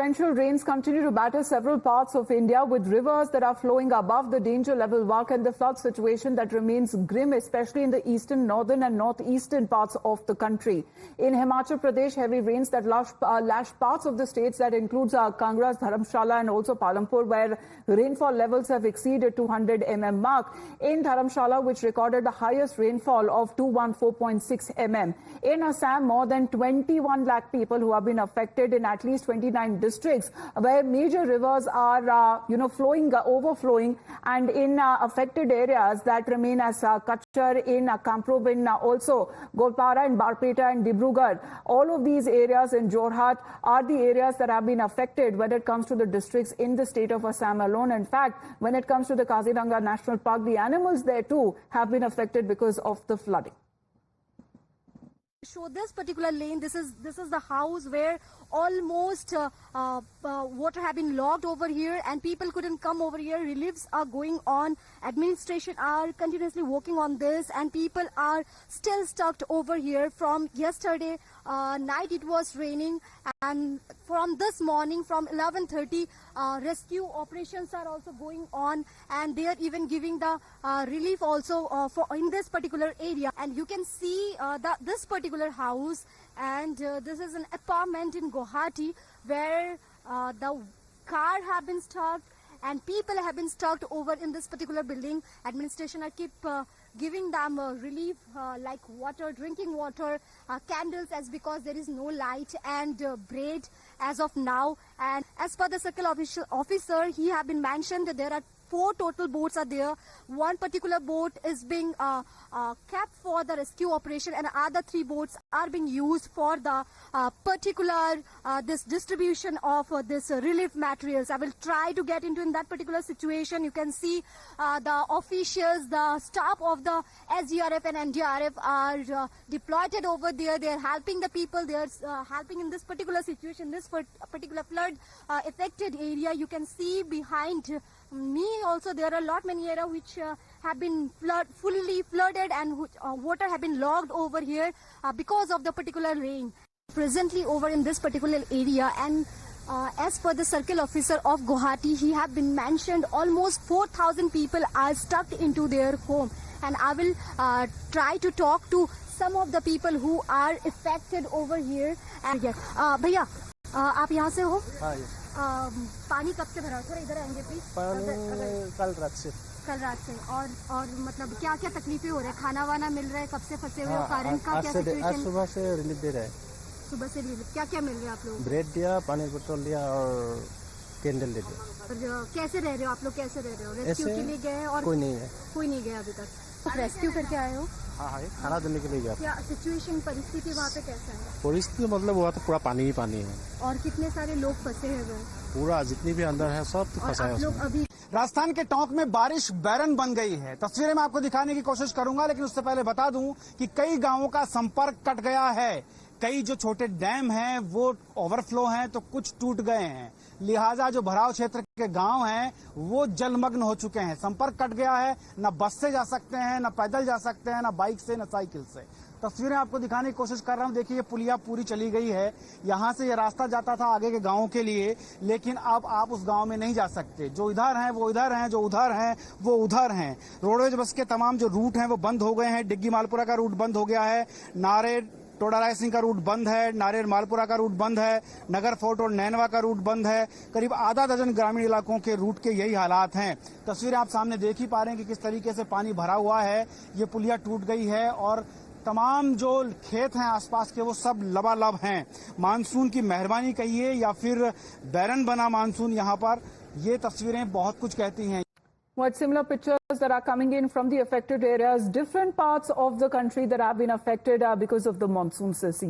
Torrential rains continue to batter several parts of India, with rivers that are flowing above the danger level mark, and the flood situation that remains grim, especially in the eastern, northern and northeastern parts of the country. In Himachal Pradesh, heavy rains that lashed parts of the states, that includes Kangra, Dharamshala and also Palampur, where rainfall levels have exceeded 200 mm mark. In Dharamshala, which recorded the highest rainfall of 214.6 mm. In Assam, more than 21 lakh people who have been affected in at least 29 districts where major rivers are, overflowing, and in affected areas that remain as Kachar, in Kamrup, in also Golpara and Barpeta and Dibrugarh. All of these areas in Jorhat are the areas that have been affected when it comes to the districts in the state of Assam alone. In fact, when it comes to the Kaziranga National Park, the animals there too have been affected because of the flooding. Show this particular lane. This is the house where almost water have been locked over here and people couldn't come over here. Reliefs are going on. Administration are continuously working on this, and people are still stuck over here. From yesterday night it was raining, and from this morning from 11:30 rescue operations are also going on, and they are even giving the relief also for in this particular area. And you can see this particular house, and this is an apartment in Guwahati where the car have been stuck and people have been stuck over in this particular building. Administration are keep giving them relief like water, drinking water, candles, as because there is no light, and bread as of now. And as per the circle officer, he have been mentioned that there are 4 total boats are there. One particular boat is being kept for the rescue operation, and other 3 boats are being used for the particular this distribution of this relief materials. I will try to get into in that particular situation. You can see the officials, the staff of the SDRF and NDRF are deployed over there. They are helping the people. They are helping in this particular situation, this particular flood affected area. You can see behind me also there are a lot many areas which have been fully flooded, and water have been logged over here because of the particular rain. Presently over in this particular area, and as per the circle officer of Guwahati, he have been mentioned almost 4,000 people are stuck into their home. And I will try to talk to some of the people who are affected over here. And भैया आप यहाँ से हो? पानी कब से भरा? थोड़ा इधर आएंगे प्लीज। पानी कल रात से। और मतलब क्या क्या तकलीफें हो रहे हैं? खाना वाना मिल रहा है? कब से फंसे हुए हो? कारण का क्या सिचुएशन? आज सुबह से रिलीफ दे रहे हैं। सुबह से रिलीफ क्या क्या मिल रहा है आप लोग? ब्रेड दिया, पानी बोतल दिया और कैंडल दे दिया। और कैसे रह रहे हो आप लोग? कैसे रह रहे हो? रेस्क्यू के लिए गए? और कोई नहीं है, कोई नहीं गया अभी तक। तो रेस्क्यू करके आए हो? हाँ, खाना देने के लिए गया। क्या सिचुएशन, परिस्थिति वहाँ पे कैसा है? परिस्थिति मतलब वहाँ तो पूरा पानी ही पानी है। और कितने सारे लोग फंसे हैं? पूरा जितनी भी अंदर है सब फंसा है उसमें। अभी राजस्थान के टोंक में बारिश बैरन बन गई है। तस्वीरें मैं आपको दिखाने की कोशिश करूंगा, लेकिन उससे पहले बता दूं कि कई गांवों का संपर्क कट गया है। कई जो छोटे डैम हैं वो ओवरफ्लो हैं, तो कुछ टूट गए हैं। लिहाजा जो भराव क्षेत्र के गांव हैं वो जलमग्न हो चुके हैं। संपर्क कट गया है, न बस से जा सकते हैं, न पैदल जा सकते हैं, न बाइक से, न साइकिल से। तस्वीरें आपको दिखाने की कोशिश कर रहा हूं। देखिए, ये पुलिया पूरी चली गई है। यहां से ये रास्ता जाता था आगे के गांवों के लिए, लेकिन अब आप उस गांव में नहीं जा सकते। जो इधर हैं वो इधर हैं, जो उधर हैं वो उधर हैं। रोडवेज बस के तमाम जो रूट हैं वो बंद हो गए हैं। डिग्गी मालपुरा का रूट बंद हो गया है, नारेर टोडा राय सिंह का रूट बंद है, नारेर मालपुरा का रूट बंद है, नगर फोर्ट और नैनवा का रूट बंद है। करीब आधा दर्जन ग्रामीण इलाकों के रूट के यही हालात हैं। तस्वीरें आप सामने देख ही पा रहे हैं कि किस तरीके से पानी भरा हुआ है। ये पुलिया टूट गई है और तमाम जो खेत हैं आसपास के वो सब लबालब हैं। मानसून की मेहरबानी कहिए या फिर बैरन बना मानसून यहाँ पर, ये तस्वीरें बहुत कुछ कहती हैं। What similar pictures that are coming in from the affected areas, different parts of the country that have been affected because of the monsoon season.